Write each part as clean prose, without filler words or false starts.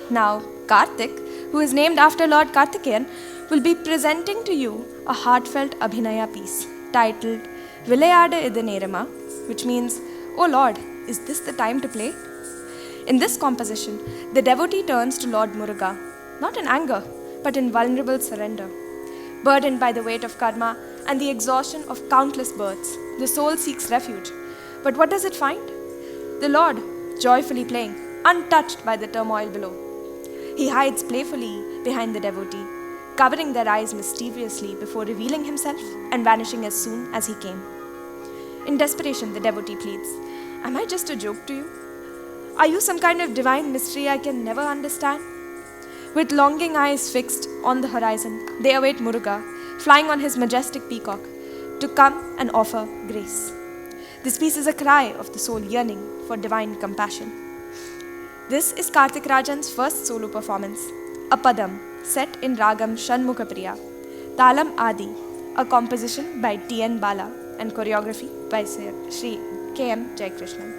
Now, Karthik, who is named after Lord Karthikeyan, will be presenting to you a heartfelt Abhinaya piece titled Vilayada Idu Nerama, which means, "Oh Lord, is this the time to play?" In this composition, the devotee turns to Lord Muruga, not in anger, but in vulnerable surrender. Burdened by the weight of karma and the exhaustion of countless births, the soul seeks refuge. But what does it find? The Lord, joyfully playing, untouched by the turmoil below. He hides playfully behind the devotee, covering their eyes mysteriously before revealing himself and vanishing as soon as he came. In desperation, the devotee pleads, "Am I just a joke to you? Are you some kind of divine mystery I can never understand?" With longing eyes fixed on the horizon, they await Muruga, flying on his majestic peacock, to come and offer grace. This piece is a cry of the soul yearning for divine compassion. This is Karthik Rajan's first solo performance, a padam set in Ragam Shanmukhapriya, Talam Adi, a composition by T.N. Bala and choreography by Sri K.M. Jayakrishnan.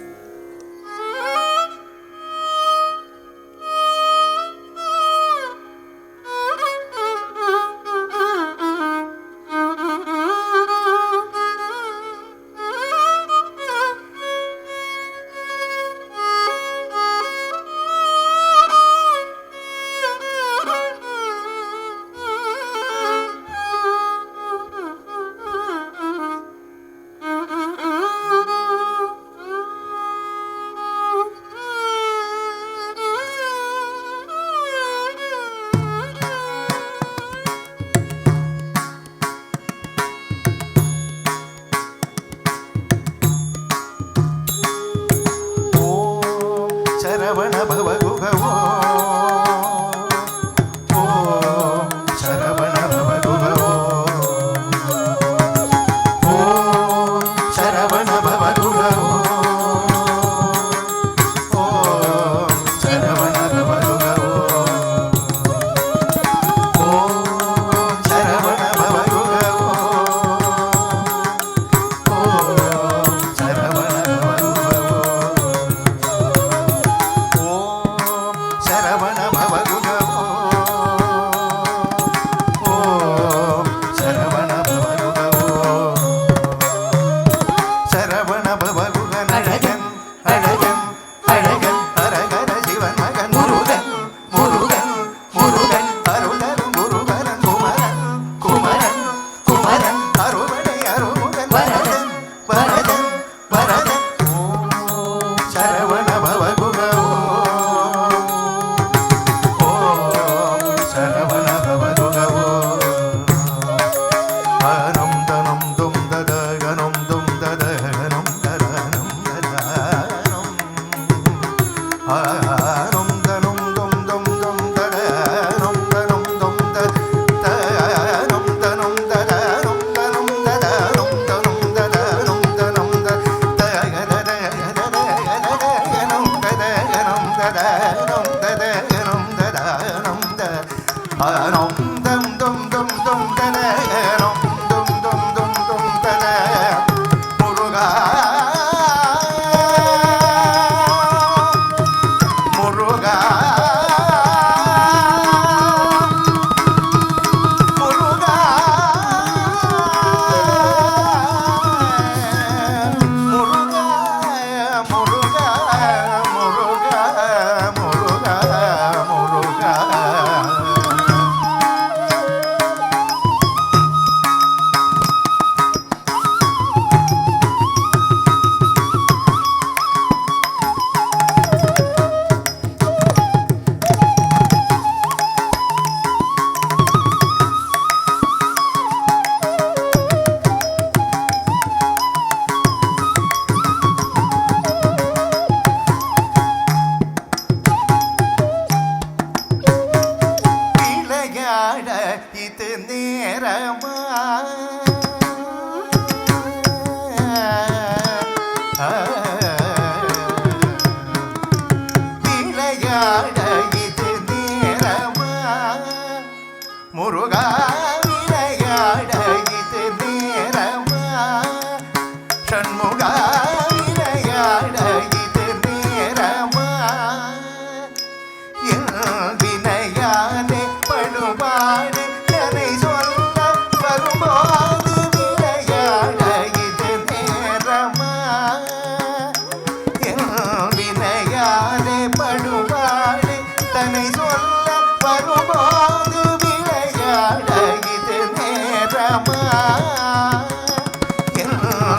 தன்னை சொல்ல வரும்போது விளையாட இது நேரமா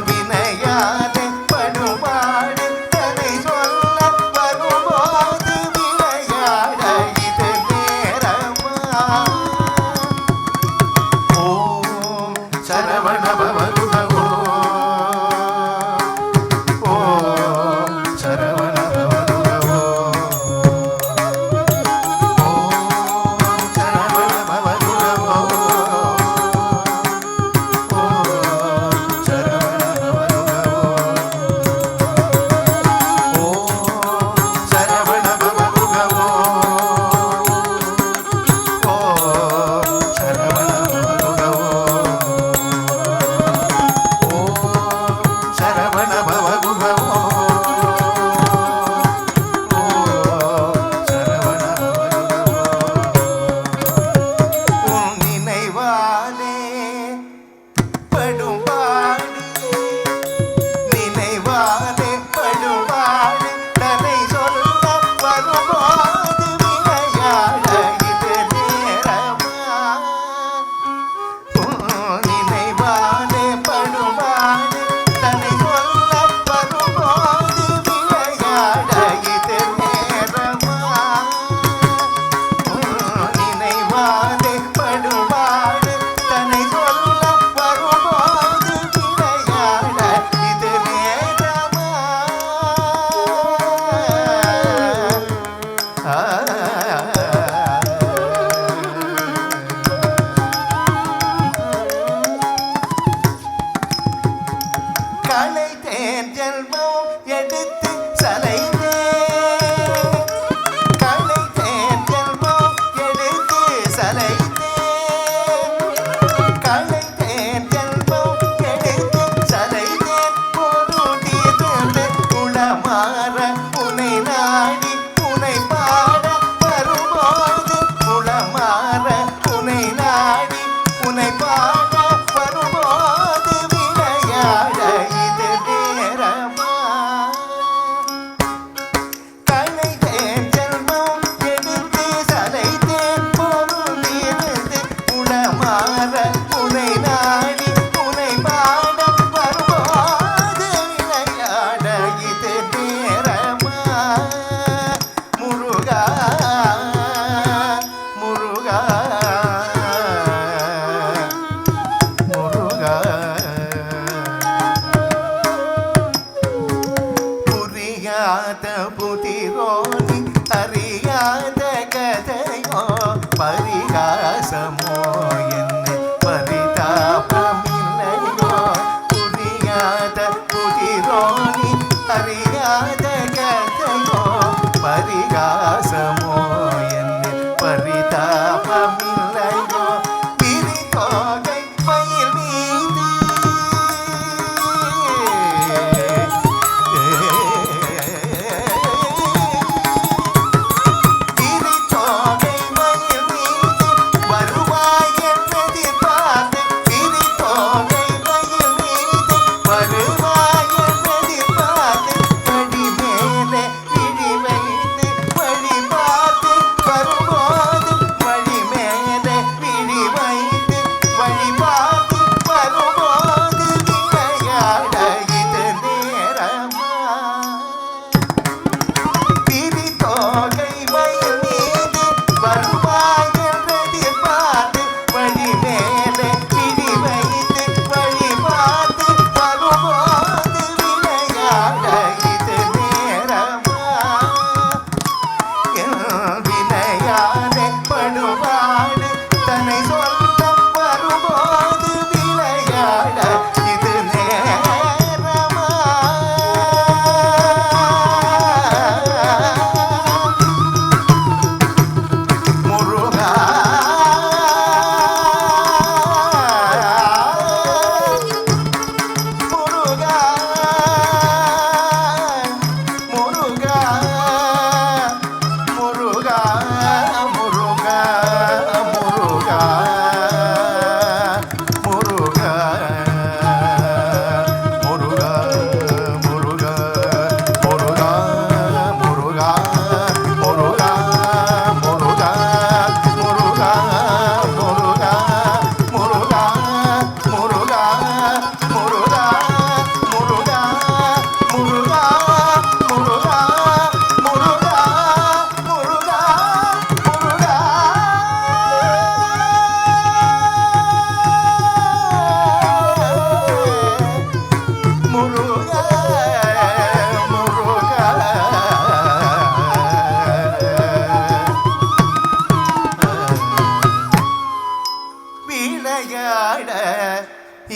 வினையாலே படுபாடு தன்னை சொல்ல வரும்போது விளையாட இது நேரமா ஓம் சரவண பவகுணவோ ஓம் சரவண பவகுணவோ ஓம் சரவண பவகுணவோ ஓம் சரவண பவகுணவோ ஓம் சரவண பவகுணவோ ஓம் சரவண பவகுணவோ ஓம் சரவண பவகுணவோ ஓம் சரவண பவகுணவோ உன் நினைவாலே படுபாடு நினைவாலே படுபாடு தன்னை சொல்ல வரும்போது விளையாட இது நேரமா நினைவாலே படுபாடு தன்னை சொல்ல வரும்போது விளையாட இது நேரமா நினைவாலே படுபாடு தன்னை சொல்ல வரும்போது விளையாட இது நேரமா களைத்தேன் ஜென்மம் எடுத்து சலைத்தேன் களைத்தேன் ஜென்மம் எடுத்து சலைத்தேன் களைத்தேன் ஜென்மம் எடுத்து சலைத்தேன் பொருளிருந்து குளமாற உனை நாடி உனை பாட வரும்போது குளமாற உனை நாடி உனை பாட வரும்போது விளையாட இது நேரமா களைத்தேன் ஜென்மம் எடுத்து சலைத்தேன் பொருளிருந்து குளமாற உனை நாடி உனை பாட வரும்போது விளையாட இது நேரமா முருகா முருகா முருகா புரியாத புதிரோனி அறியாத கதையோ பரிகாசமோ என்ன பரிதாபமில்லையோ புரியாத புதிரோனி அறியாத கதையோ பரிகாசமோ என்ன பரிதாபமில்லையோ விரிதோகை மயில் மீது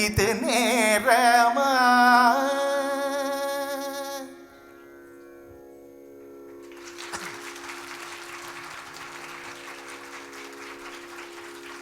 இது நேரமா